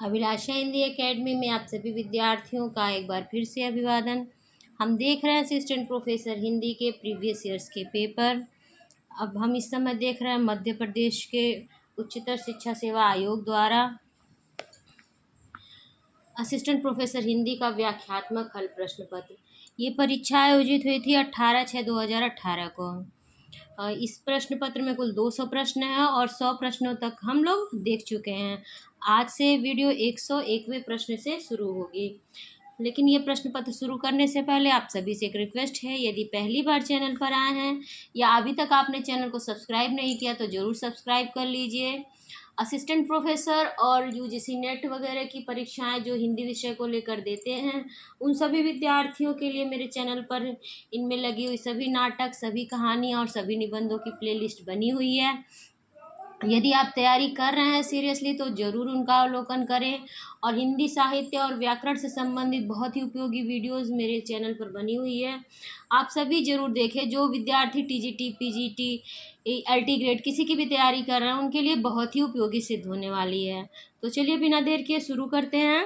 अभिलाषा Hindi academy में आप सभी विद्यार्थियों का एक बार फिर से अभिवादन। हम देख रहे हैं असिस्टेंट प्रोफेसर हिंदी के प्रीवियस ईयर्स के पेपर। अब हम इस समय देख रहे हैं मध्य प्रदेश के उच्चतर शिक्षा सेवा आयोग द्वारा असिस्टेंट प्रोफेसर हिंदी का व्याख्यात्मक हल प्रश्न पत्र। ये परीक्षा आयोजित हुई थी 18/6/2018 को। इस प्रश्न पत्र में कुल 200 प्रश्न हैं और 100 प्रश्नों तक हम लोग देख चुके हैं। आज से वीडियो 101वें प्रश्न से शुरू होगी। लेकिन ये प्रश्न पत्र शुरू करने से पहले आप सभी से एक रिक्वेस्ट है, यदि पहली बार चैनल पर आए हैं या अभी तक आपने चैनल को सब्सक्राइब नहीं किया तो ज़रूर सब्सक्राइब कर लीजिए। असिस्टेंट प्रोफेसर और यूजीसी नेट वगैरह की परीक्षाएं जो हिंदी विषय को लेकर देते हैं, उन सभी विद्यार्थियों के लिए मेरे चैनल पर इनमें लगी हुई सभी नाटक, सभी कहानियाँ और सभी निबंधों की प्लेलिस्ट बनी हुई है। यदि आप तैयारी कर रहे हैं सीरियसली तो ज़रूर उनका अवलोकन करें। और हिंदी साहित्य और व्याकरण से संबंधित बहुत ही उपयोगी वीडियोस मेरे चैनल पर बनी हुई है, आप सभी ज़रूर देखें। जो विद्यार्थी टीजीटी, पीजीटी, एलटी ग्रेड किसी की भी तैयारी कर रहे हैं उनके लिए बहुत ही उपयोगी सिद्ध होने वाली है। तो चलिए बिना देर किए शुरू करते हैं।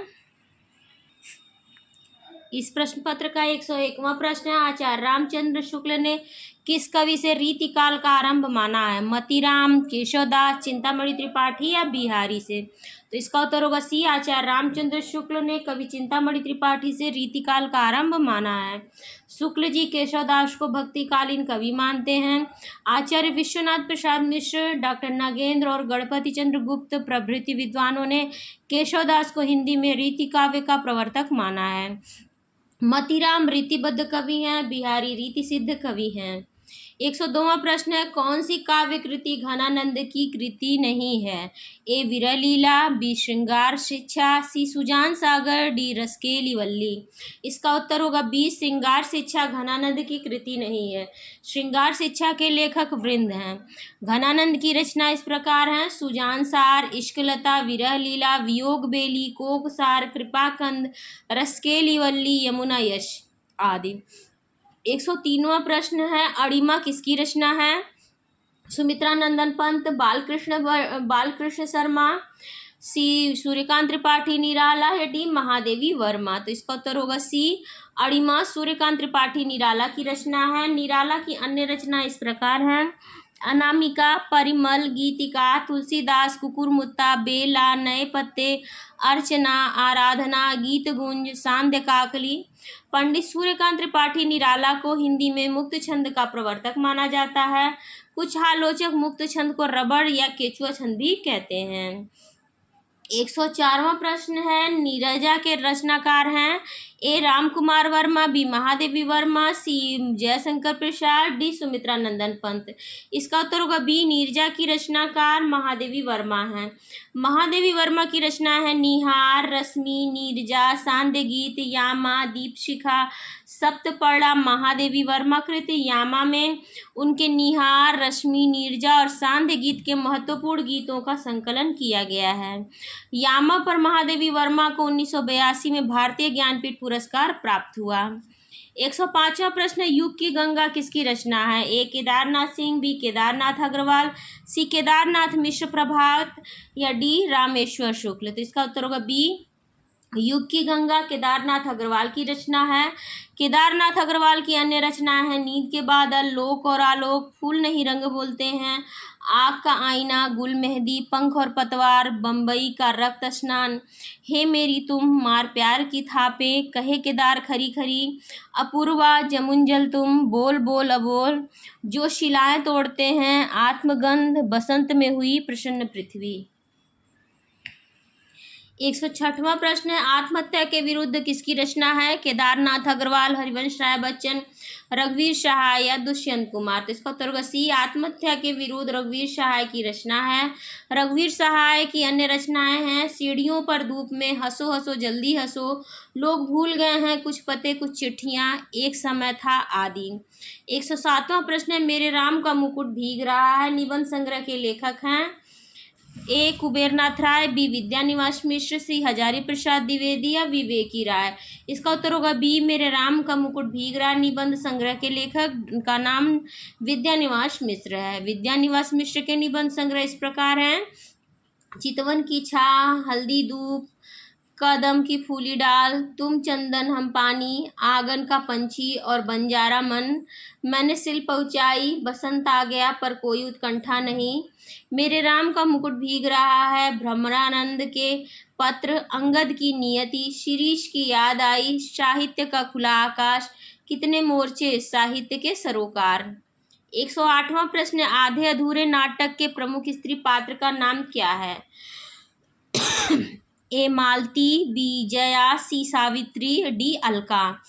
इस प्रश्न पत्र का 101वां प्रश्न है, आचार्य रामचंद्र शुक्ल ने किस कवि से रीतिकाल का आरंभ माना है? मतीराम, केशवदास, चिंतामणि त्रिपाठी या बिहारी से? तो इसका उत्तर होगा सी, आचार्य रामचंद्र शुक्ल ने कवि चिंतामणि त्रिपाठी से रीतिकाल का आरंभ माना है। शुक्ल जी केशवदास को भक्तिकालीन कवि मानते हैं। आचार्य विश्वनाथ प्रसाद मिश्र, डॉक्टर नागेंद्र और गणपति चंद्र गुप्त प्रभृति विद्वानों ने केशवदास को हिंदी में रीति काव्य का प्रवर्तक माना है। मतीराम रीतिबद्ध कवि हैं, बिहारी रीति सिद्ध कवि हैं। 102वां प्रश्न है, कौन सी काव्य कृति घनानंद की कृति नहीं है? ए विरह लीला, बी श्रृंगार शिक्षा, सी सुजान सागर, डी रसकेली वल्ली। इसका उत्तर होगा बी, श्रृंगार शिक्षा घनानंद की कृति नहीं है। श्रृंगार शिक्षा के लेखक वृंद हैं। घनानंद की रचना इस प्रकार हैं: सुजान सार, इश्कलता, विरह लीला, वियोग बेली, कोकसार, कृपाकंद, रसकेली वल्ली, यमुना यश आदि। 103वां प्रश्न है, अणिमा किसकी रचना है? सुमित्रा नंदन पंत, बालकृष्ण शर्मा, सी सूर्यकांत त्रिपाठी निराला है, डी महादेवी वर्मा। तो इसका उत्तर होगा सी, अणिमा सूर्यकांत त्रिपाठी निराला की रचना है। निराला की अन्य रचना इस प्रकार हैं: अनामिका, परिमल, गीतिका, तुलसीदास, कुकुरमुत्ता, बेला, नए पत्ते, अर्चना, आराधना, गीतगुंज, सांध्य काकली। पंडित सूर्यकांत त्रिपाठी निराला को हिंदी में मुक्त छंद का प्रवर्तक माना जाता है। कुछ आलोचक मुक्त छंद को रबड़ या केचुआ छंद भी कहते हैं। 104वां प्रश्न है, नीरजा के रचनाकार हैं? ए राम कुमार वर्मा, बी महादेवी वर्मा, सी जयशंकर प्रसाद, डी सुमित्रा नंदन पंत। इसका उत्तर होगा बी, नीरजा की रचनाकार महादेवी वर्मा हैं। महादेवी वर्मा की रचना है निहार, रश्मि, नीरजा, सांध्य गीत, यामा, दीपशिखा, सप्तपर्णा। महादेवी वर्मा कृत यामा में उनके निहार, रश्मि, नीरजा और सांध्य गीत के महत्वपूर्ण गीतों का संकलन किया गया है। यामा पर महादेवी वर्मा को 1982 में भारतीय ज्ञानपीठ पुरस्कार प्राप्त हुआ। 105वां प्रश्न, युग की गंगा किसकी रचना है? ए केदारनाथ सिंह, बी केदारनाथ अग्रवाल, सी केदारनाथ मिश्र प्रभात या डी रामेश्वर शुक्ल। तो इसका उत्तर होगा बी, युग की गंगा केदारनाथ अग्रवाल की रचना है। केदारनाथ अग्रवाल की अन्य रचनाएं हैं: नींद के बादल, लोक और आलोक, फूल नहीं रंग बोलते हैं, आग का आईना, गुल मेहंदी, पंख और पतवार, बम्बई का रक्त स्नान, हे मेरी तुम, मार प्यार की थापें, कहे केदार खरी खरी, अपूर्वा, जमुंजल तुम, बोल बोल अबोल, जो शिलाएं तोड़ते हैं, आत्मगंध, बसंत में हुई प्रसन्न पृथ्वी। 106वां प्रश्न है, आत्महत्या के विरुद्ध किसकी रचना है? केदारनाथ अग्रवाल, हरिवंश राय बच्चन, रघुवीर सहाय या दुष्यंत कुमार। तो इसका उत्तर होगा सी, आत्महत्या के विरुद्ध रघुवीर सहाय की रचना है। रघुवीर सहाय की अन्य रचनाएं हैं: सीढ़ियों पर धूप में, हंसो हंसो जल्दी हंसो, लोग भूल गए हैं कुछ पते कुछ चिट्ठियां, एक समय था आदि। 107वां प्रश्न है, मेरे राम का मुकुट भीग रहा है निबंध संग्रह के लेखक हैं? ए कुबेरनाथ राय, बी विद्यानिवास मिश्र, सी हजारी प्रसाद द्विवेदी या विवेकी राय। इसका उत्तर होगा बी, मेरे राम का मुकुट भीग रहा निबंध संग्रह के लेखक का नाम विद्यानिवास मिश्र है। विद्यानिवास मिश्र के निबंध संग्रह इस प्रकार हैं: चितवन की छाह, हल्दी धूप, कदम की फूली डाल, तुम चंदन हम पानी, आंगन का पंछी और बंजारा मन, मैंने शिल्प ऊंचाई, बसंत आ गया पर कोई उत्कंठा नहीं, मेरे राम का मुकुट भीग रहा है, भ्रमरानंद के पत्र, अंगद की नियति, शिरीष की याद आई, साहित्य का खुला आकाश, कितने मोर्चे साहित्य के सरोकार। 108वां प्रश्न, आधे अधूरे नाटक के प्रमुख स्त्री पात्र का नाम क्या है? ए मालती, बी जया, सी सावित्री, डी अलका।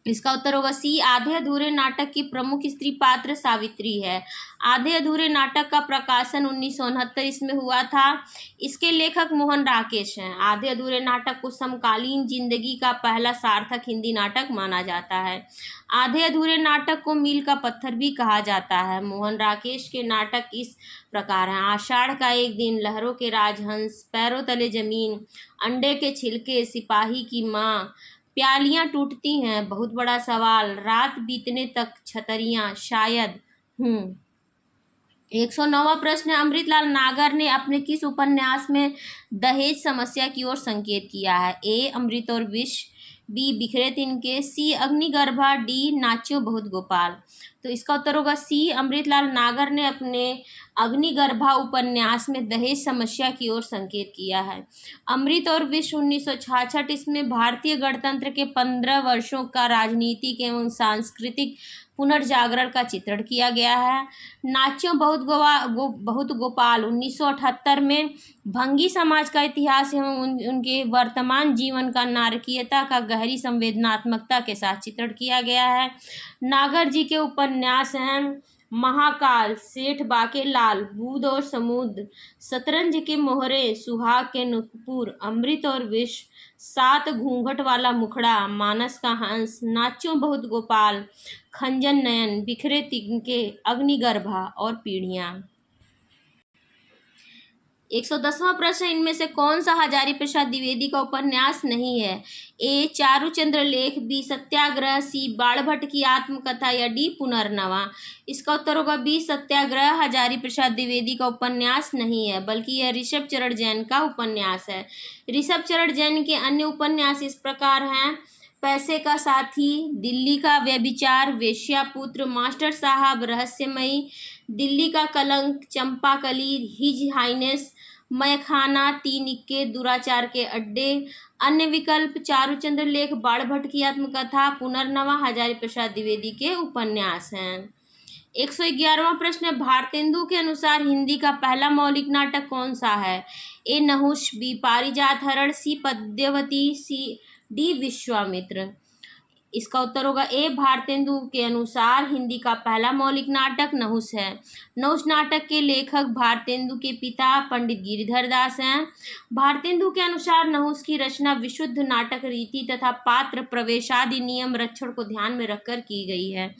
इसका उत्तर होगा सी, आधे अधूरे नाटक की प्रमुख स्त्री पात्र सावित्री है। आधे अधूरे नाटक का प्रकाशन 1969 ईस्वी में हुआ था। इसके लेखक मोहन राकेश हैं। आधे अधूरे नाटक को समकालीन जिंदगी का पहला सार्थक हिंदी नाटक माना जाता है। आधे अधूरे नाटक को मील का पत्थर भी कहा जाता है। मोहन राकेश के नाटक इस प्रकार हैं: आषाढ़ का एक दिन, लहरों के राजहंस, पैरों तले जमीन, अंडे के छिलके, सिपाही की माँ, प्यालियां टूटती हैं, बहुत बड़ा सवाल, रात बीतने तक, छतरियां, शायद, 109वां प्रश्न, अमृतलाल नागर ने अपने किस उपन्यास में दहेज समस्या की ओर संकेत किया है? ए अमृत और विष, बी बिखरे तिनके, सी अग्निगर्भा, डी नाच्यो बहुत गोपाल। तो इसका उत्तर होगा सी, अमृतलाल नागर ने अपने अग्निगर्भा उपन्यास में दहेज समस्या की ओर संकेत किया है। अमृत और विष 1966 इसमें भारतीय गणतंत्र के 15 वर्षों का राजनीतिक एवं सांस्कृतिक पुनर्जागरण का चित्रण किया गया है। नाच्यो बहुत गोपाल 1978 में भंगी समाज का इतिहास एवं उनके वर्तमान जीवन का नारकीयता का गहरी संवेदनात्मकता के साथ चित्रण किया गया है। नागर जी के उपन्यास हैं महाकाल, सेठ बाके लाल, बूंद और समुद्र, शतरंज के मोहरे, सुहाग के नुपुर, अमृत और विष, सात घूंघट वाला मुखड़ा, मानस का हंस, नाच्यो बहुत गोपाल, खंजन नयन, बिखरे तिनके, अग्निगर्भा और पीढ़ियां। 110वां प्रश्न, इनमें से कौन सा हजारी प्रसाद द्विवेदी का उपन्यास नहीं है? ए चारुचंद्र लेख, बी सत्याग्रह, सी बाणभट्ट की आत्मकथा या डी पुनर्नवा। इसका उत्तर होगा बी सत्याग्रह हजारी प्रसाद द्विवेदी का उपन्यास नहीं है, बल्कि यह ऋषभ चरण जैन का उपन्यास है। ऋषभ चरण जैन के अन्य उपन्यास इस प्रकार हैं: पैसे का साथी, दिल्ली का व्यभिचार, वेश्यापुत्र, मास्टर साहब, रहस्यमयी, दिल्ली का कलंक, चंपाकली, हिज हाइनेस, मैखाना, तीन इक्के, दुराचार के अड्डे, अन्य विकल्प, चारुचंद्र लेख, बाणभट्ट की आत्मकथा, पुनर्नवा हजारी प्रसाद द्विवेदी के उपन्यास हैं। 111वां प्रश्न, भारतेंदु के अनुसार हिंदी का पहला मौलिक नाटक कौन सा है? ए नहुष, बी पारिजात हरण, सी पद्यवती, सी डी विश्वामित्र। इसका उत्तर होगा ए, भारतेंदु के अनुसार हिंदी का पहला मौलिक नाटक नहुष है। नहुष नाटक के लेखक भारतेंदु के पिता पंडित गिरिधर दास हैं। भारतेंदु के अनुसार नहुष की रचना विशुद्ध नाटक रीति तथा पात्र प्रवेश आदि नियम रक्षण को ध्यान में रखकर की गई है।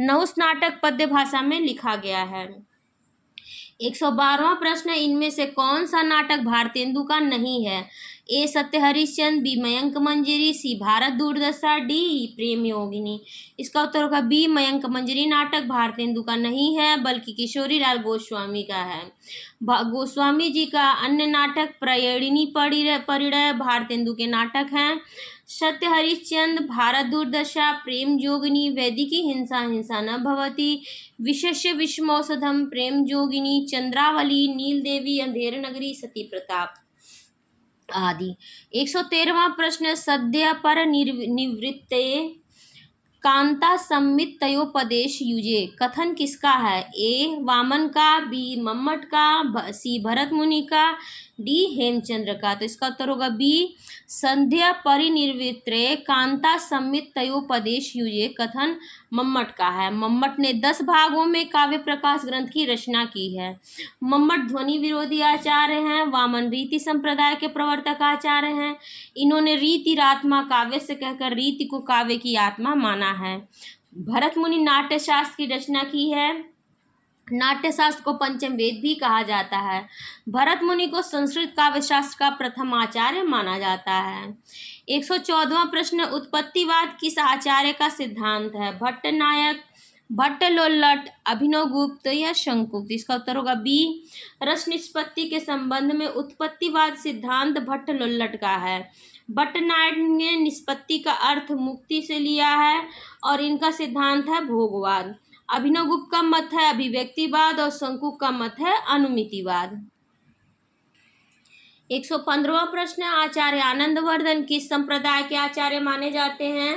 नहुष नाटक पद्य भाषा में लिखा गया है। 112वां प्रश्न, इनमें से कौन सा नाटक भारतेंदु का नहीं है? ए सत्य हरिश्चंद्र, बी मयंक मंजरी, सी भारत दुर्दशा, डी प्रेम योगिनी। इसका उत्तर होगा बी, मयंक मंजरी नाटक भारतेंदु का नहीं है, बल्कि किशोरी लाल गोस्वामी का है। गोस्वामी जी का अन्य नाटक प्रयणिनी परिणय भारतेंदु के नाटक हैं। सत्य हरिश्चंद्र, भारत दुर्दशा, प्रेम जोगिनी, वैदिकी हिंसा हिंसा न भवति, विशेष्य विषमौषधम, प्रेम जोगिनी, चंद्रावली, नील देवी, अंधेर नगरी, सती प्रताप आदि। 113वां प्रश्न, सद्य पर निवृत्ते कांता सम्मित तयोपदेश युजे कथन किसका है? ए वामन का, बी मम्मट का, सी भरत मुनि का, डी हेमचंद्र का। तो इसका उत्तर होगा बी, संध्या परिनिर्वित्रे कांता सम्मित तयोपदेश युजे कथन मम्मट का है। मम्मट ने 10 भागों में काव्य प्रकाश ग्रंथ की रचना की है। मम्मट ध्वनि विरोधी आचार्य हैं। वामन रीति संप्रदाय के प्रवर्तक आचार्य हैं। इन्होंने रीति आत्मा काव्य से कहकर रीति को काव्य की आत्मा माना है। भरत मुनि नाट्य शास्त्र की रचना की है। नाट्य शास्त्र को पंचम वेद भी कहा जाता है। भरत मुनि को संस्कृत काव्य शास्त्र का प्रथम आचार्य माना जाता है। 114वां प्रश्न, उत्पत्तिवाद किस आचार्य का सिद्धांत है? भट्टनायक, भट्टलोल्लट, अभिनवगुप्त या शंकुगुप्त। इसका उत्तर होगा बी, रस निष्पत्ति के संबंध में उत्पत्तिवाद सिद्धांत भट्टलोल्लट का है। भट्टनायक ने निष्पत्ति का अर्थ मुक्ति से लिया है और इनका सिद्धांत है भोगवाद। अभिनवगुप्त का मत है अभिव्यक्तिवाद और शंकुक का मत है अनुमितिवाद। 115वां प्रश्न, आचार्य आनंदवर्धन किस संप्रदाय के आचार्य माने जाते हैं?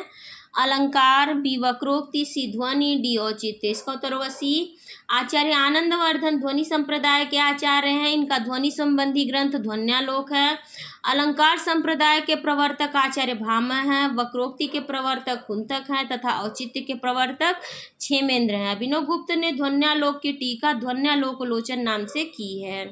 अलंकार, बी वक्रोक्ति, सी ध्वनि, डी औचित्य। इसका उत्तर होगा सी। आचार्य आनंदवर्धन ध्वनि संप्रदाय के आचार्य हैं। इनका ध्वनि संबंधी ग्रंथ ध्वन्यालोक है। अलंकार संप्रदाय के प्रवर्तक आचार्य भामा हैं। वक्रोक्ति के प्रवर्तक कुंतक हैं तथा औचित्य के प्रवर्तक क्षेमेंद्र हैं। अभिनवगुप्त ने ध्वन्यालोक की टीका ध्वन्यालोकलोचन नाम से की है।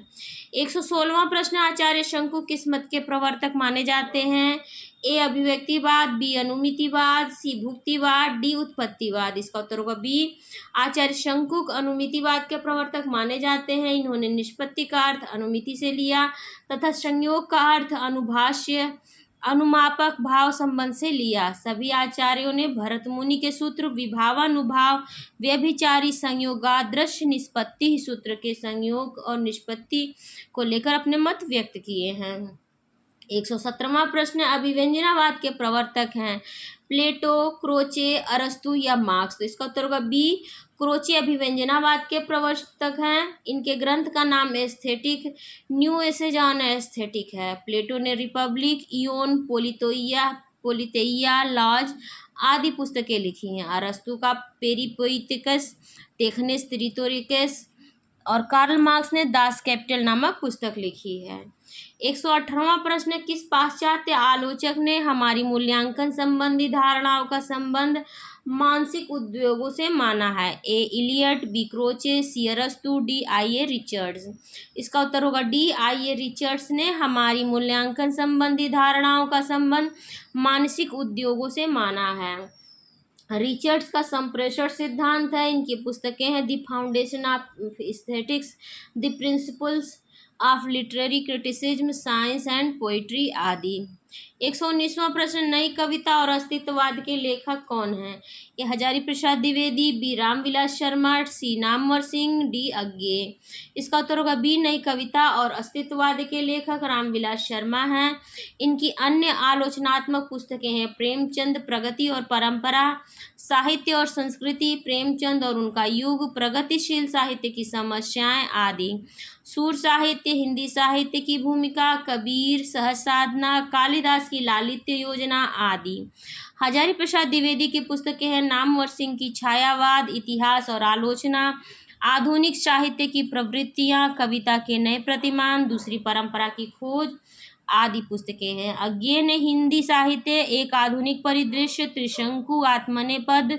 116वां प्रश्न, आचार्य शंकु किस मत के प्रवर्तक माने जाते हैं? ए अभिव्यक्तिवाद, बी अनुमितिवाद, सी भुक्तिवाद, डी उत्पत्तिवाद। इसका उत्तर होगा बी। आचार्य शंकुक अनुमितिवाद के प्रवर्तक माने जाते हैं। इन्होंने निष्पत्ति का अर्थ अनुमिति से लिया तथा संयोग का अर्थ अनुभाष्य अनुमापक भाव संबंध से लिया। सभी आचार्यों ने भरत मुनि के सूत्र विभावानुभाव व्यभिचारी संयोगादृश्य निष्पत्ति सूत्र के संयोग और निष्पत्ति को लेकर अपने मत व्यक्त किए हैं। 117वां प्रश्न, अभिव्यंजनावाद के प्रवर्तक हैं प्लेटो, क्रोचे, अरस्तु या मार्क्स। तो इसका उत्तर होगा बी। क्रोचे अभिव्यंजनावाद के प्रवर्तक हैं। इनके ग्रंथ का नाम aesthetic new essays on aesthetic है। प्लेटो ने रिपब्लिक, इयोन, पोलितेइया, लॉज आदि पुस्तकें लिखी हैं। अरस्तु का पेरिपोइटिकस, टेक्निस रिटोरिकस और कार्ल मार्क्स ने दास कैपिटल नामक पुस्तक लिखी है। 118वां प्रश्न, किस पाश्चात्य आलोचक ने हमारी मूल्यांकन संबंधी धारणाओं का संबंध मानसिक उद्योगों से माना है? ए इलियट, बी क्रोचे, सी अरस्तु, डी आई.ए. रिचर्ड्स। इसका उत्तर होगा डी। आई.ए. रिचर्ड्स ने हमारी मूल्यांकन संबंधी धारणाओं का संबंध मानसिक उद्योगों से माना है। रिचर्ड्स का संप्रेषण सिद्धांत है। इनकी पुस्तकें हैं the foundation of aesthetics, the principles of literary criticism, science and poetry आदि। 119वां प्रश्न, नई कविता और अस्तित्ववाद के लेखक कौन हैं? ए हजारी प्रसाद द्विवेदी, बी रामविलास शर्मा, सी नामवर सिंह, डी अज्ञे। इसका उत्तर होगा बी। नई कविता और अस्तित्ववाद के लेखक रामविलास शर्मा हैं। इनकी अन्य आलोचनात्मक पुस्तकें हैं प्रेमचंद, प्रगति और परंपरा, साहित्य और संस्कृति, प्रेमचंद और उनका युग, प्रगतिशील साहित्य की समस्याएं आदि, सूर साहित्य, हिंदी साहित्य की भूमिका, कबीर, सहज साधना, कालिदास की लालित्य योजना आदि। हजारी प्रसाद द्विवेदी की पुस्तकें हैं नामवर सिंह की छायावाद, इतिहास और आलोचना, आधुनिक साहित्य की प्रवृत्तियां, कविता के नए प्रतिमान, दूसरी परंपरा की खोज आदि पुस्तकें हैं। अज्ञे ने हिंदी साहित्य, एक आधुनिक परिदृश्य, त्रिशंकु, आत्मनेपद,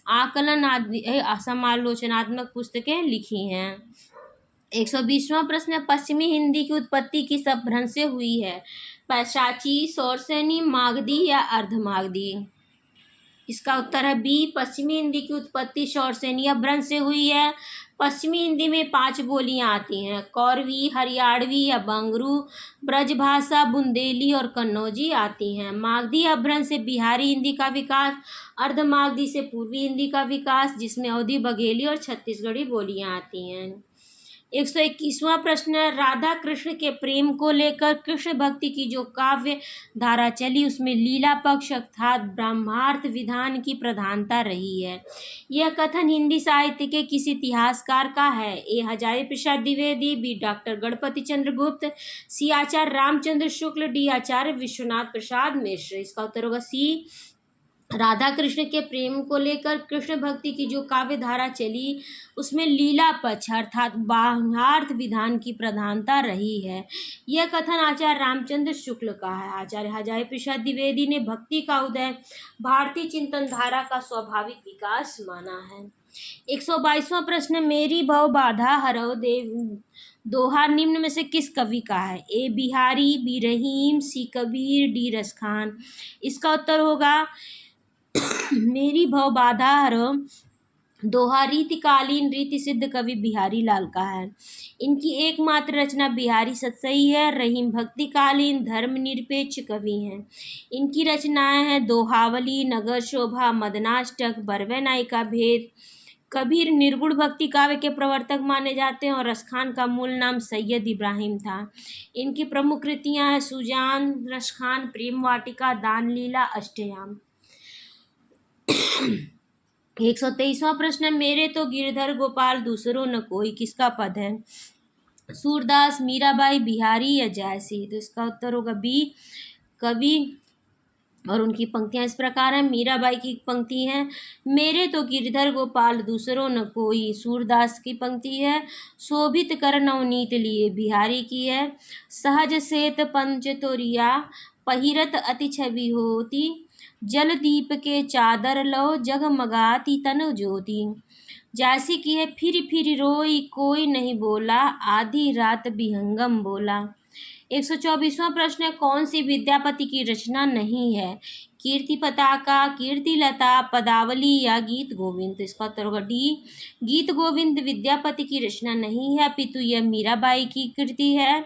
आकलन आदि समालोचनात्मक पुस्तकें लिखी हैं। 120वां प्रश्न, पश्चिमी हिंदी की उत्पत्ति किस अपभ्रंश से हुई है? पैशाची, सौरसेनी, मागधी या अर्धमागधी। इसका उत्तर है बी। पश्चिमी हिंदी की उत्पत्ति सौरसेनी अपभ्रंश से हुई है। पश्चिमी हिंदी में 5 बोलियां आती हैं, कौरवी, हरियाणवी या बंगरू, ब्रजभाषा, बुंदेली और कन्नौजी आती हैं। मागधी अपभ्रंश से बिहारी हिंदी का विकास, अर्धमागधी से पूर्वी हिंदी का विकास जिसमें अवधी, बघेली और छत्तीसगढ़ी बोलियां आती हैं। 121वां प्रश्न, राधा कृष्ण के प्रेम को लेकर कृष्ण भक्ति की जो काव्य धारा चली उसमें लीला पक्ष अर्थात ब्रह्मार्थ विधान की प्रधानता रही है। यह कथन हिंदी साहित्य के किस इतिहासकार का है? ए हजारी प्रसाद द्विवेदी, बी डॉक्टर गणपति चंद्र गुप्त, सी आचार्य रामचंद्र शुक्ल, डी आचार्य विश्वनाथ प्रसाद मिश्र। इसका उत्तर होगा सी। राधा कृष्ण के प्रेम को लेकर कृष्ण भक्ति की जो काव्य धारा चली उसमें लीला पक्ष अर्थात बाह्यार्थ विधान की प्रधानता रही है। यह कथन आचार्य रामचंद्र शुक्ल का है। आचार्य हजारी प्रसाद द्विवेदी ने भक्ति का उदय भारतीय चिंतन धारा का स्वाभाविक विकास माना है। 122वां प्रश्न, मेरी भव बाधा हरौ देव दोहा निम्न में से किस कवि का है? ए बिहारी, बी रहीम, सी कबीर, डी रसखान। इसका उत्तर होगा मेरी भव बाधा हरो दोहा रीतिकालीन रीति सिद्ध कवि बिहारी लाल का है। इनकी एकमात्र रचना बिहारी सतसई है। रहीम भक्तिकालीन धर्मनिरपेक्ष कवि हैं। इनकी रचनाएं हैं दोहावली, नगर शोभा, मदनाष्टक, बरवे नायिका भेद, कबीर निर्गुण भक्ति काव्य के प्रवर्तक माने जाते हैं और रसखान का मूल नाम सैयद इब्राहिम था। इनकी प्रमुख कृतियां हैं सुजान, रसखान, प्रेम वाटिका, दान लीला, अष्टयाम। 123वां प्रश्न है, मेरे तो गिरधर गोपाल दूसरों न कोई, किसका पद है? सूरदास, मीराबाई, बिहारी या जयसी? तो इसका उत्तर होगा बी, कवि। और उनकी पंक्तियां इस प्रकार हैं। मीराबाई की पंक्ति है, मेरे तो गिरधर गोपाल दूसरों न कोई। सूरदास की पंक्ति है, शोभित कर नवनीत लिए। बिहारी की है, सहज सेत पंच तोरिया, पहिरत अति छवि होती, जल दीप के चादर लो, जगमगाती तन ज्योति। जैसी की है, फिर रोई कोई नहीं बोला, आधी रात विहंगम बोला। 124वां प्रश्न है, कौन सी विद्यापति की रचना नहीं है? कीर्ति पताका, कीर्ति लता, पदावली या गीत गोविंद? तो इसका उत्तर होगा डी, गीत गोविंद विद्यापति की रचना नहीं है, अपितु यह मीराबाई की कृति है।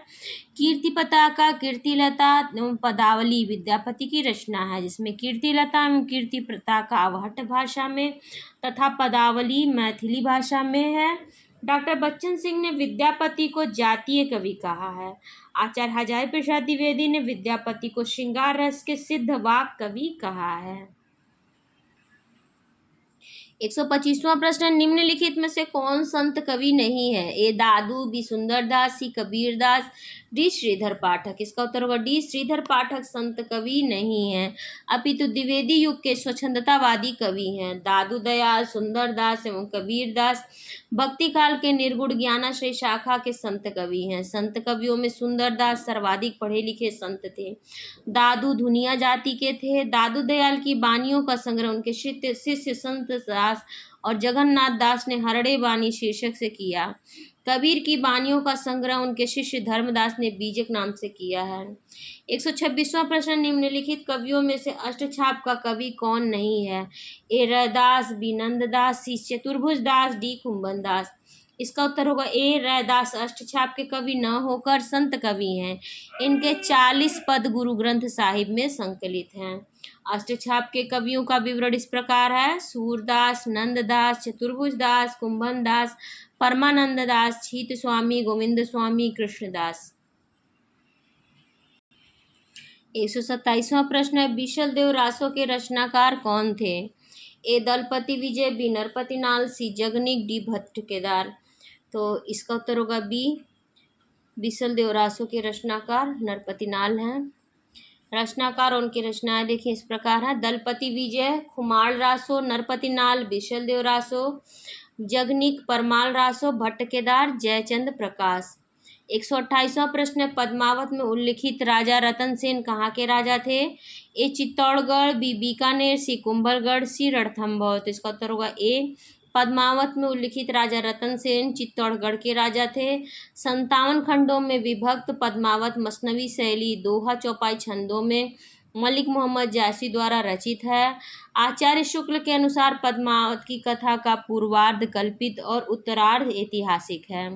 कीर्ति पताका, कीर्ति लता एवं पदावली विद्यापति की रचना है, जिसमें कीर्ति लता एवं कीर्ति पताका अवहट्ट भाषा में तथा पदावली मैथिली भाषा में है। डॉक्टर बच्चन सिंह ने विद्यापति को जातीय कवि कहा है। आचार्य हजारी प्रसाद द्विवेदी ने विद्यापति को श्रृंगार रस के सिद्ध वाक कवि कहा है। 125वां प्रश्न, निम्नलिखित में से कौन संत कवि नहीं है? ए दादू, बी सुंदरदास, सी कबीरदास, डी श्रीधर पाठक? इसका उत्तर होगा डी, श्रीधर पाठक संत कवि नहीं है, अपितु द्विवेदी युग के स्वच्छंदतावादी कवि हैं। दादू दयाल, सुंदरदास एवं कबीरदास भक्ति काल के निर्गुण ज्ञानाश्रय शाखा के संत कवि हैं। संत कवियों में सुंदरदास सर्वाधिक पढ़े लिखे संत थे। दादू धुनिया जाति के थे। दादू दयाल की बानियों का संग्रह उनके शिष्य संत दास और जगन्नाथ दास ने हरड़े बानी शीर्षक से किया। कबीर की बानियों का संग्रह उनके शिष्य धर्मदास ने बीजक नाम से किया है। 126वां प्रश्न, निम्नलिखित कवियों में से अष्टछाप का कवि कौन नहीं है? ए रैदास, बी नंददास, सी चतुर्भुज दास, डी कुंभन दास? इसका उत्तर होगा ए रैदास अष्टछाप के कवि न होकर संत कवि हैं। इनके 40 पद गुरु ग्रंथ साहिब में संकलित हैं। अष्टछाप के कवियों का विवरण इस प्रकार है, सूरदास, नंददास, चतुर्भुज दास, कुंभन दास, परमानंद दास, छीत स्वामी, गोविंद स्वामी, कृष्णदास। 127वां प्रश्न है, बीशल देव रासो के रचनाकार कौन थे? ए दलपति विजय, बी नरपति नाल, सी जगनिक, डी भट्ट केदार? तो इसका उत्तर होगा बी, बीशल देव रासो के रचनाकार नरपति नाल हैं। रचनाकार और उनकी रचनाएं देखिए इस प्रकार है, दलपति विजय, खुमाल रासो, नरपति नाल, बीशल देव रासो, जगनिक, परमाल रासो, भट्ट केदार, जयचंद प्रकाश। 128वां प्रश्न है, पद्मावत में उल्लिखित राजा रतन सेन कहाँ के राजा थे? ए चित्तौड़गढ़, बी बीकानेर, सी कुंभलगढ़, सी रणथंभौर? तो इसका उत्तर होगा ए, पद्मावत में उल्लिखित राजा रतन सेन चित्तौड़गढ़ के राजा थे। 57 खंडों में विभक्त पद्मावत मसनवी शैली दोहा चौपाई छंदों में मलिक मोहम्मद जायसी द्वारा रचित है। आचार्य शुक्ल के अनुसार पद्मावत की कथा का पूर्वार्ध कल्पित और उत्तरार्ध ऐतिहासिक है।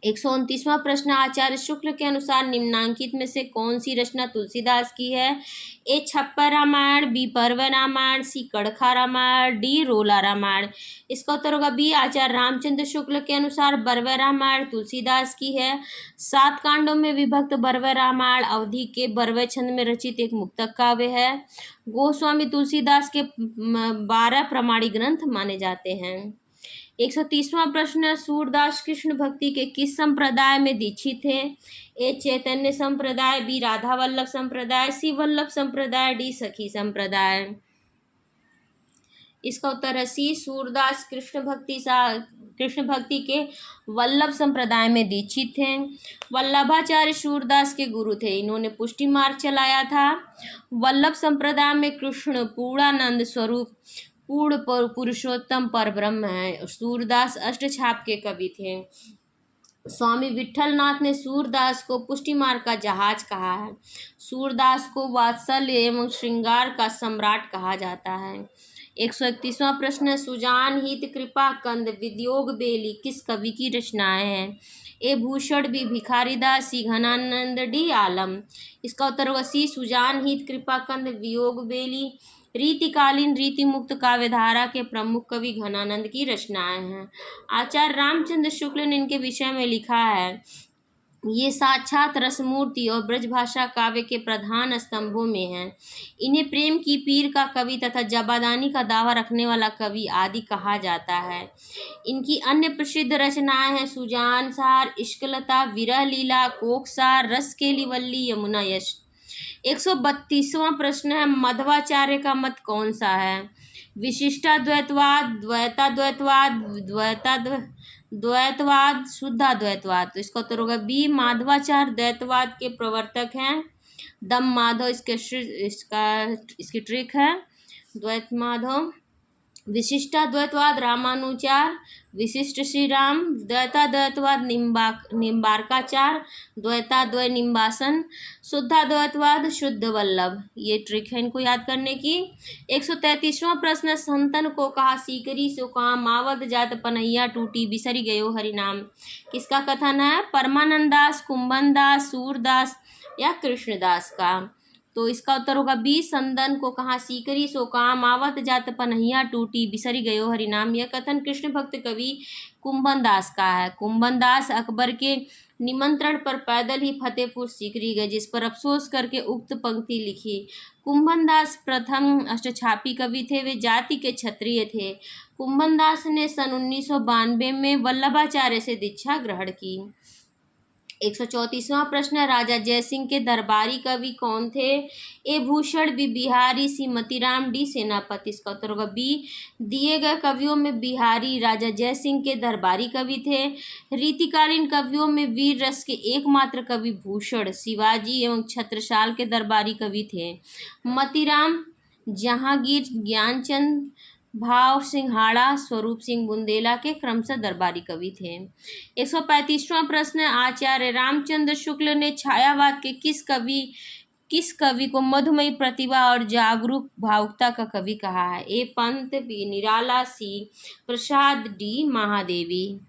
129वां प्रश्न, आचार्य शुक्ल के अनुसार निम्नांकित में से कौन सी रचना तुलसीदास की है? ए छप्पर रामायण, बी पर्व रामायण, सी कड़खा रामायण, डी रोला रामायण? इसका उत्तर होगा बी, आचार्य रामचंद्र शुक्ल के अनुसार बर्व रामायण तुलसीदास की है। 7 कांडों में विभक्त बर्व रामायण अवधि के बर्व छंद में रचित एक मुक्तक काव्य है। गोस्वामी तुलसीदास के 12 प्रमाणिक ग्रंथ माने जाते हैं। 130वां प्रश्न, सूरदास कृष्ण भक्ति के किस संप्रदाय में दीक्षित थे? ए चैतन्य संप्रदाय, बी राधा वल्लभ संप्रदाय, सी वल्लभ संप्रदाय, डी सखी संप्रदाय? इसका उत्तर है सी, सूरदास कृष्ण भक्ति के वल्लभ संप्रदाय में दीक्षित थे। वल्लभाचार्य सूरदास के गुरु थे। इन्होंने पुष्टि मार्ग चलाया था। वल्लभ संप्रदाय में कृष्ण पूर्णानंद स्वरूप पूर्ण पुरुषोत्तम परब्रह्म है। सूरदास अष्टछाप के कवि थे। स्वामी विट्ठलनाथ ने सूरदास को पुष्टि मार्ग का जहाज कहा है। सूरदास को वात्सल्य एवं श्रृंगार का सम्राट कहा जाता है। 131वां प्रश्न, सुजान हित कृपा कंद विद्योग बेली किस कवि की रचनाएं हैं? ए भूषण बी भिखारीदास, सी घनानंद, डी आलम। इसका उत्तर होगा सी सुजान हित, कृपाकंद, वियोग बेली। रीतिकालीन रीति मुक्त काव्यधारा के प्रमुख कवि घनानंद की रचनाएं हैं। आचार्य रामचंद्र शुक्ल ने इनके विषय में लिखा है, ये साक्षात रसमूर्ति और ब्रजभाषा काव्य के प्रधान स्तंभों में हैं। इन्हें प्रेम की पीर का कवि तथा जबादानी का दावा रखने वाला कवि आदि कहा जाता है। इनकी अन्य प्रसिद्ध रचनाएं हैं सुजान सार, इश्कलता, विरह लीला, कोकसार, रसकेली वल्ली, यमुना यश। 132वां प्रश्न है, मध्वाचार्य का मत कौन सा है? विशिष्टाद्वैतवाद, द्वैताद्वैतवाद, द्वैतवाद, शुद्धाद्वैतवाद। तो इसका उत्तर होगा बी माधवाचार्य द्वैतवाद के प्रवर्तक हैं। दम माधव इसकी ट्रिक है, द्वैत माधव। विशिष्टाद्वैतवाद रामानुचार, विशिष्ट श्री राम। द्वैताद्वैतवाद निम्बार्काचार, द्वैताद्वय निम्बासन। शुद्धाद्वैतवाद शुद्ध वल्लभ। ये ट्रिक है इनको याद करने की। 133वां प्रश्न, संतन को कहा सीकरी सो कहा, मावत जात पनैया टूटी, बिसरी गयो हरिनाम। किसका कथन है? परमानंद दास, कुंभन दास, सूरदास या कृष्णदास का। तो इसका उत्तर होगा बी संदन को कहा सीकरी सो कहा, मावत जात पनहिया टूटी, बिसरी गयो हरिनाम। यह कथन कृष्ण भक्त कवि कुंभन दास का है। कुंभन दास अकबर के निमंत्रण पर पैदल ही फतेहपुर सीकरी गए, जिस पर अफसोस करके उक्त पंक्ति लिखी। कुंभन दास प्रथम अष्टछापी कवि थे। वे जाति के क्षत्रिय थे। कुंभन दास ने सन 1992 में वल्लभाचार्य से दीक्षा ग्रहण की। 134वां प्रश्न है, राजा जयसिंह के दरबारी कवि कौन थे? ए भूषण, बी बिहारी, सी मतीराम, डी सेनापति। इसका उत्तर होगा बी। दिए गए कवियों में बिहारी राजा जयसिंह के दरबारी कवि थे। रीतिकालीन कवियों में वीर रस के एकमात्र कवि भूषण शिवाजी एवं छत्रसाल के दरबारी कवि थे। मतीराम जहांगीर, ज्ञानचंद, भाव सिंघाड़ा, स्वरूप सिंह बुंदेला के क्रमशः दरबारी कवि थे। 135वां प्रश्न, आचार्य रामचंद्र शुक्ल ने छायावाद के किस कवि को मधुमयी प्रतिभा और जागरूक भावुकता का कवि कहा है? ए पंत, बी निराला, सी प्रसाद, डी महादेवी।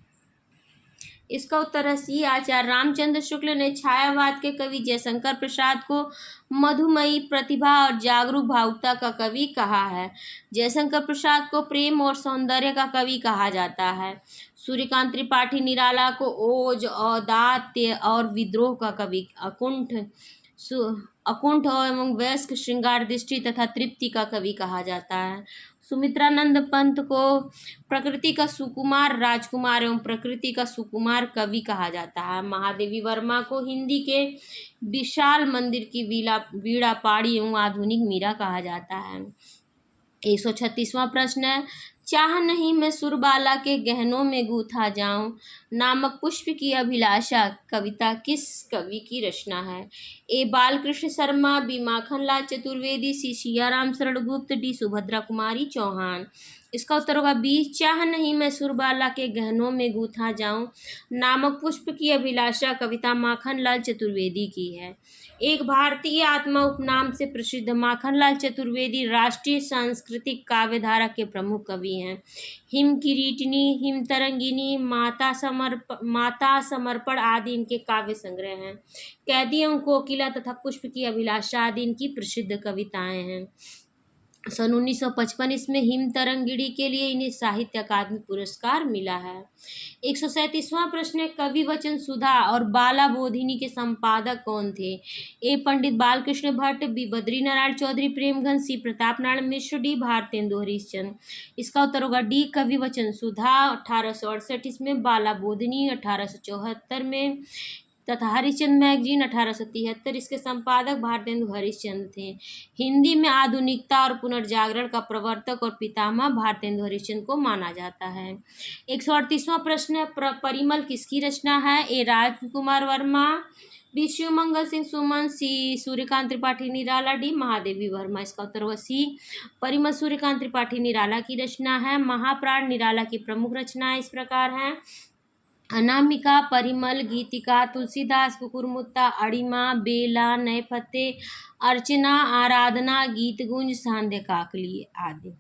इसका उत्तर है सी आचार्य रामचंद्र शुक्ल ने छायावाद के कवि जयशंकर प्रसाद को मधुमयी प्रतिभा और जागरूक भावुकता का कवि कहा है। जयशंकर प्रसाद को प्रेम और सौंदर्य का कवि कहा जाता है। सूर्यकांत त्रिपाठी निराला को ओज, औदात्य और विद्रोह का कवि, अकुंठ एवं वयस्क श्रृंगार दृष्टि तथा तृप्ति का कवि कहा जाता है। सुमित्रानंद पंत को प्रकृति का सुकुमार राजकुमार एवं प्रकृति का सुकुमार कवि कहा जाता है। महादेवी वर्मा को हिंदी के विशाल मंदिर की वीणा पाड़ी एवं आधुनिक मीरा कहा जाता है। 136वां प्रश्न है, चाह नहीं मैं सुरबाला के गहनों में गूथा जाऊं नामक पुष्प की अभिलाषा कविता किस कवि की रचना है? ए बालकृष्ण शर्मा, बी माखनलाल चतुर्वेदी, सी सियाराम शरण गुप्त, डी सुभद्रा कुमारी चौहान। इसका उत्तर होगा बी चाह नहीं मैं सुरबाला के गहनों में गूथा जाऊं नामक पुष्प की अभिलाषा कविता माखनलाल चतुर्वेदी की है। एक भारतीय आत्मा उपनाम से प्रसिद्ध माखनलाल चतुर्वेदी राष्ट्रीय सांस्कृतिक काव्यधारा के प्रमुख कवि हैं। हिम किरीटिनी, हिम तरंगिनी, माता समर्पण आदि इनके काव्य संग्रह हैं। कैदी एवं कोकिला तथा पुष्प की अभिलाषा आदि इनकी प्रसिद्ध कविताएं हैं। सन 1955 इसमें हिम तरंगिणी के लिए इन्हें साहित्य अकादमी पुरस्कार मिला है। 137वां प्रश्न है, कवि वचन सुधा और बाला बोधिनी के संपादक कौन थे? ए पंडित बालकृष्ण भट्ट, बी बद्रीनारायण चौधरी प्रेमगंज, सी प्रताप नारायण मिश्र, डी भारतेंदु हरिश्चंद्र। इसका उत्तर होगा डी कवि वचन सुधा 1868 इसमें, बाला बोधिनी 1874 में तथा हरिश्चंद्र मैगजीन 1873 इसके संपादक भारतेंदु हरिश्चंद्र थे। हिंदी में आधुनिकता और पुनर्जागरण का प्रवर्तक और पितामह भारतेंदु हरिश्चंद्र को माना जाता है। 138वां प्रश्न है, परिमल किसकी रचना है? ए राजकुमार वर्मा, बी शिवमंगल सिंह सुमन, सी सूर्यकांत त्रिपाठी निराला, डी महादेवी वर्मा। इसका उत्तर होगा सी परिमल सूर्यकांत त्रिपाठी निराला की रचना है। महाप्राण निराला की प्रमुख रचनाएं इस प्रकार हैं, अनामिका, परिमल, गीतिका, तुलसीदास, कुकुरमुत्ता, अड़िमा, बेला, नए फतेह, अर्चना, आराधना, गीतगुंज, सांध्य काकली आदि।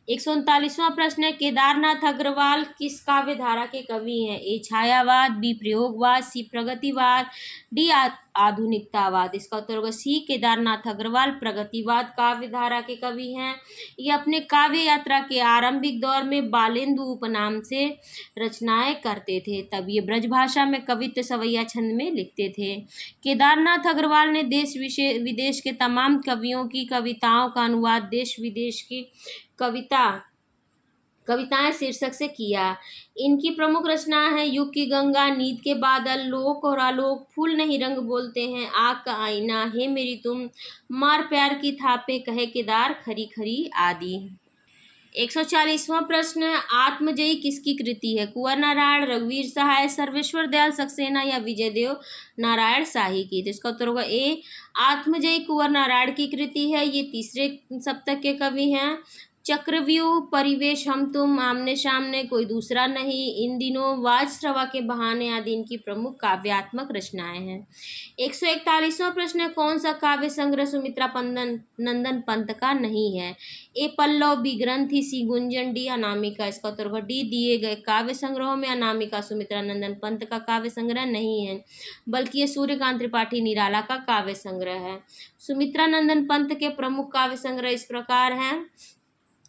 139वां प्रश्न है, केदारनाथ अग्रवाल किस काव्य धारा के कवि हैं? ए छायावाद, बी प्रयोगवाद, सी प्रगतिवाद, डी आधुनिकतावाद। इसका उत्तर होगा सी, केदारनाथ अग्रवाल प्रगतिवाद काव्य धारा के कवि हैं। ये अपने काव्य यात्रा के आरंभिक दौर में बालेंदु उपनाम से रचनाएं करते थे। तब ये ब्रजभाषा में कवित्व सवैया छंद में लिखते थे। केदारनाथ अग्रवाल ने देश विदेश के तमाम कवियों की कविताओं का अनुवाद देश विदेश की कविताएं शीर्षक से किया। इनकी प्रमुख रचनाएं हैं युग की गंगा, नींद के बादल, लोक और आलोक, फूल नहीं रंग बोलते हैं, आग का आईना, हे मेरी तुम, मार प्यार की थापे, कहे केदार, खरी खरी आदि। 140वां प्रश्न है, आत्मजयी किसकी कृति है? कुंवर नारायण, रघुवीर सहाय, सर्वेश्वर दयाल सक्सेना या विजयदेव नारायण शाही की। तो इसका उत्तर होगा ए, आत्मजयी कुंवर नारायण की कृति है। ये तीसरे सप्तक के कवि हैं। चक्रव्यूह, परिवेश, हम तुम, आमने सामने, कोई दूसरा नहीं, इन दिनों, वाजश्रवा के बहाने आदि इनकी प्रमुख काव्यात्मक रचनाएं हैं। 141वां प्रश्न है, कौन सा काव्य संग्रह सुमित्रा नंदन पंत का नहीं है? ए पल्लव, बी ग्रंथि, सी गुंजन, डी अनामिका। इसका उत्तर होगा डी, दिए गए काव्य संग्रहों में अनामिका सुमित्रा नंदन पंत का काव्य संग्रह नहीं है, बल्कि ये सूर्यकांत त्रिपाठी निराला का काव्य संग्रह है। सुमित्रा नंदन पंत के प्रमुख काव्य संग्रह इस प्रकार हैं: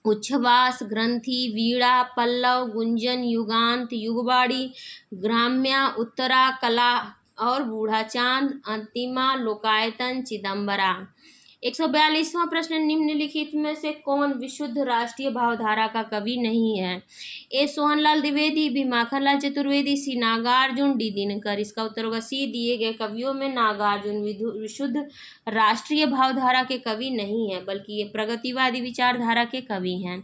उच्छ्वास, ग्रंथि, वीणा, पल्लव, गुंजन, युगांत, युगबाड़ी, ग्राम्या, उत्तरा, कला और बूढ़ा चांद, अंतिमा, लोकायतन, चिदंबरा। 142वां प्रश्न, निम्नलिखित में से कौन विशुद्ध राष्ट्रीय भावधारा का कवि नहीं है? ए सोहनलाल द्विवेदी, बी माखनलाल चतुर्वेदी, सी नागार्जुन, डी दिनकर। इसका उत्तर होगा सी, दिए गए कवियों में नागार्जुन विशुद्ध राष्ट्रीय भावधारा के कवि नहीं है, बल्कि ये प्रगतिवादी विचारधारा के कवि हैं।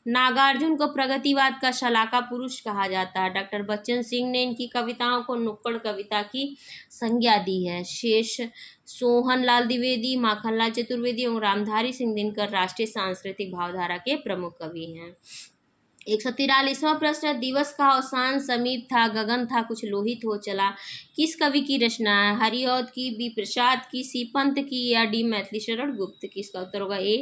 नागार्जुन को प्रगतिवाद का शलाका पुरुष कहा जाता है। डॉक्टर बच्चन सिंह ने इनकी कविताओं को नुक्कड़ कविता की संज्ञा दी है। शेष सोहनलाल द्विवेदी, माखनलाल चतुर्वेदी और रामधारी सिंह दिनकर राष्ट्रीय सांस्कृतिक भावधारा के प्रमुख कवि हैं। 143वां प्रश्न, दिवस का अवसान समीप था, गगन था कुछ लोहित हो चला, किस कवि की रचना है? हरिऔध की, बी प्रसाद की, सी पंत की या डी मैथिली शरण गुप्त की। इसका उत्तर होगा ए,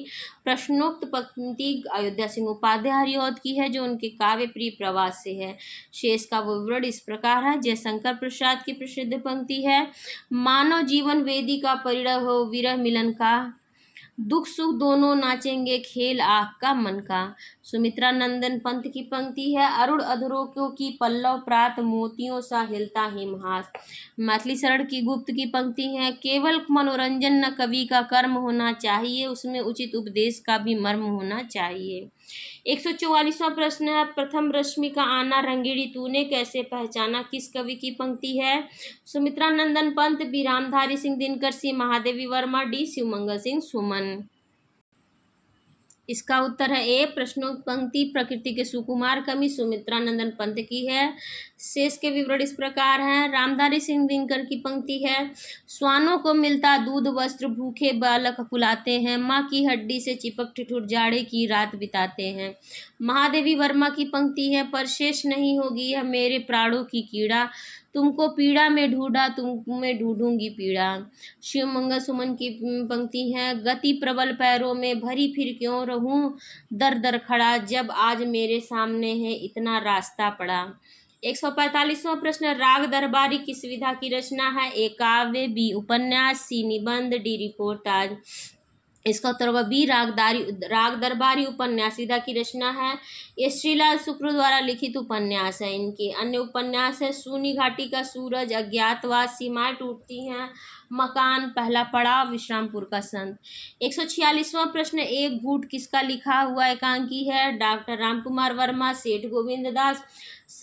प्रश्नोक्त पंक्ति अयोध्या सिंह उपाध्याय हरिऔध की है, जो उनके काव्य प्रिय प्रवास से है। शेष का विवरण इस प्रकार है। जयशंकर प्रसाद की प्रसिद्ध पंक्ति है, मानव जीवन वेदी का परिणय हो, विरह मिलन का, दुख सुख दोनों नाचेंगे, खेल आँख का मन का। सुमित्रा नंदन पंत की पंक्ति है, अरुण अधरों की पल्लव प्रात, मोतियों सा हिलता हिमहास। मैथिली शरण की गुप्त की पंक्ति है, केवल मनोरंजन न कवि का कर्म होना चाहिए, उसमें उचित उपदेश का भी मर्म होना चाहिए। 144वां प्रश्न है, प्रथम रश्मि का आना रंगीड़ी तूने कैसे पहचाना, किस कवि की पंक्ति है? सुमित्रा नंदन पंत, बी रामधारी सिंह दिनकर, सी महादेवी वर्मा, डी शिवमंगल सिंह सुमन। इसका उत्तर है ए, प्रश्नोक्त पंक्ति प्रकृति के सुकुमार कवि सुमित्रा नंदन पंत की है। शेष के विवरण इस प्रकार हैं। रामधारी सिंह दिनकर की पंक्ति है, स्वानों को मिलता दूध वस्त्र, भूखे बालक फुलाते हैं, माँ की हड्डी से चिपक ठिठुर जाड़े की रात बिताते हैं। महादेवी वर्मा की पंक्ति है, पर शेष नहीं होगी यह मेरे प्राणों की कीड़ा, तुमको पीड़ा में ढूंढा, तुम्हें ढूंढूंगी पीड़ा। शिवमंगल सुमन की पंक्ति है, गति प्रबल पैरों में भरी फिर क्यों रहूं दर दर खड़ा, जब आज मेरे सामने है इतना रास्ता पड़ा। 145वां प्रश्न, राग दरबारी किस विधा की रचना है? ए काव्य, बी उपन्यास, सी निबंध, डी रिपोर्टाज। इसका उत्तर होगा बी, राग दरबारी उपन्यास विधा की रचना है। ये श्रीलाल शुक्ल द्वारा लिखित उपन्यास है। इनके अन्य उपन्यास है, सूनी घाटी का सूरज, अज्ञातवास, सीमाएं टूटती हैं, मकान, पहला पड़ाव, विश्रामपुर का संत। 146वां प्रश्न, एक घूट किसका लिखा हुआ एकांकी है? डॉक्टर रामकुमार वर्मा, सेठ गोविंद दास,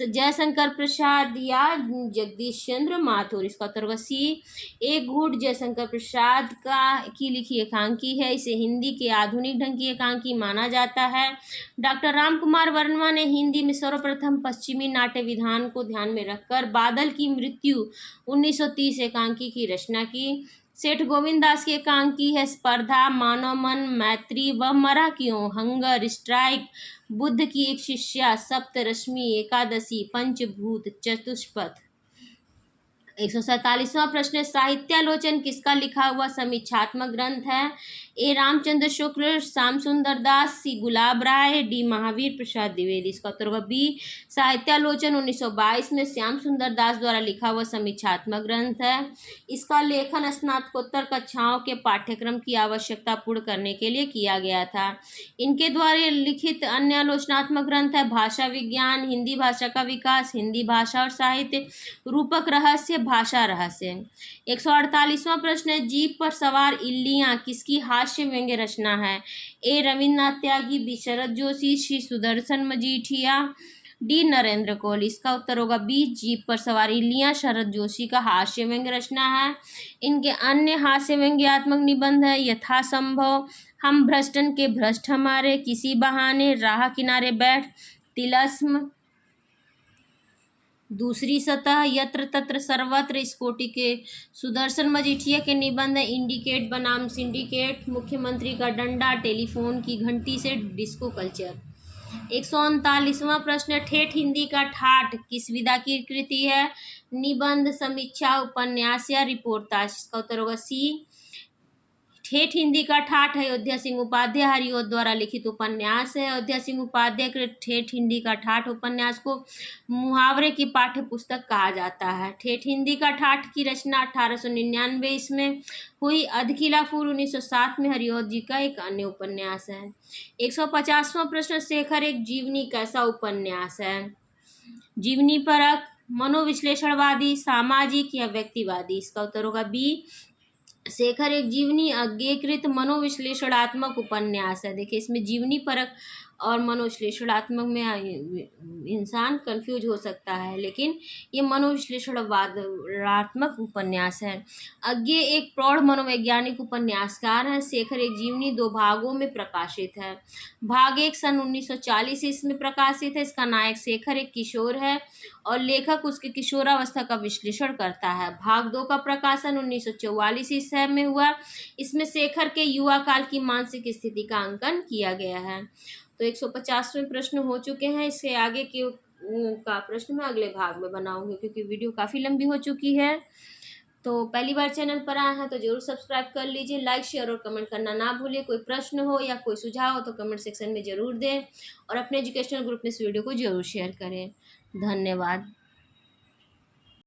जयशंकर प्रसाद या जगदीश चंद्र माथुर। इसका उत्तर होगा सी, एक घूट जयशंकर प्रसाद की लिखी एकांकी है। इसे हिंदी के आधुनिक ढंग की एकांकी माना जाता है। डॉक्टर रामकुमार वर्मा ने हिंदी में सर्वप्रथम पश्चिमी नाट्य विधान को ध्यान में रखकर बादल की मृत्यु 1930 एकांकी की रचना की। सेठ गोविंद दास की एकांकी है, स्पर्धा, मानव मन, मैत्री व मरा क्यों, हंगर स्ट्राइक, बुद्ध की एक शिष्या, सप्तरश्मि, एकादशी, पंचभूत, चतुष्पथ। 147वां प्रश्न है, साहित्यालोचन किसका लिखा हुआ समीक्षात्मक ग्रंथ है? ए रामचंद्र शुक्ल, श्याम सुंदर दास, सी गुलाब राय, डी महावीर प्रसाद द्विवेदी। इसका उत्तर होगा बी, साहित्यालोचन 1922 में श्याम सुंदर दास द्वारा लिखा हुआ समीक्षात्मक ग्रंथ है। इसका लेखन स्नातकोत्तर कक्षाओं के पाठ्यक्रम की आवश्यकता पूर्ण करने के लिए किया गया था। इनके द्वारा लिखित अन्य आलोचनात्मक ग्रंथ है भाषा विज्ञान, हिंदी भाषा का विकास, हिंदी भाषा और साहित्य, रूपक रहस्य, भाषा रहस्य। 148वां प्रश्न है, जीप पर सवार इल्लियां किसकी हास्य व्यंग्य रचना है? ए रविन्द्रनाथ त्यागी, बी शरद जोशी, सी सुदर्शन मजीठिया, डी नरेंद्र कोहली। इसका उत्तर होगा बी, जीप पर सवार इल्लियां शरद जोशी का हास्य व्यंग्य रचना है। इनके अन्य हास्य व्यंग्यात्मक निबंध है यथासंभव, हम भ्रष्टन के भ्रष्ट हमारे, किसी बहाने, राह किनारे बैठ, तिलस्म, दूसरी सतह, यत्र तत्र सर्वत्र। इस कोटि के सुदर्शन मजीठिया के निबंध है इंडिकेट बनाम सिंडिकेट, मुख्यमंत्री का डंडा, टेलीफोन की घंटी से डिस्को कल्चर। 139वां प्रश्न है, ठेठ हिंदी का ठाठ किस विधा की कृति है? निबंध, समीक्षा, उपन्यास या रिपोर्टाज। इसका उत्तर होगा सी, ठेठ हिंदी का ठाठ अयोध्या सिंह उपाध्याय हरिओत द्वारा लिखित उपन्यास है। अयोध्या सिंह उपाध्याय के ठेठ हिंदी का ठाठ उपन्यास को मुहावरे की पाठ्य पुस्तक कहा जाता है। ठेठ हिंदी का ठाठ की रचना 1899 इसमें हुई। अधकिला फूल 1907 में हरिओत जी का एक अन्य उपन्यास है। 150वां प्रश्न, शेखर एक जीवनी कैसा उपन्यास है? जीवनी परक, मनोविश्लेषणवादी, सामाजिक या व्यक्तिवादी। इसका उत्तर होगा बी, शेखर एक जीवनी अज्ञेकृत मनोविश्लेषणात्मक उपन्यास है। देखिए इसमें जीवनी परक और मनोविश्लेषणात्मक में इंसान कंफ्यूज हो सकता है, लेकिन ये मनोविश्लेषणात्मक उपन्यास है। अज्ञे एक प्रौढ़ मनोवैज्ञानिक उपन्यासकार है। शेखर एक जीवनी 2 भागों में प्रकाशित है। भाग 1 सन 1940 ईस्वी में प्रकाशित है। इसका नायक शेखर एक किशोर है और लेखक उसके किशोरावस्था का विश्लेषण करता है। भाग 2 का प्रकाशन 1944 ईस्वी में हुआ। इसमें शेखर के युवा काल की मानसिक स्थिति का अंकन किया गया है। तो 150वें प्रश्न हो चुके हैं। इससे आगे का प्रश्न मैं अगले भाग में बनाऊंगी, क्योंकि वीडियो काफ़ी लंबी हो चुकी है। तो पहली बार चैनल पर आए हैं तो जरूर सब्सक्राइब कर लीजिए, लाइक शेयर और कमेंट करना ना भूलिए। कोई प्रश्न हो या कोई सुझाव हो तो कमेंट सेक्शन में ज़रूर दें और अपने एजुकेशनल ग्रुप में इस वीडियो को जरूर शेयर करें। धन्यवाद।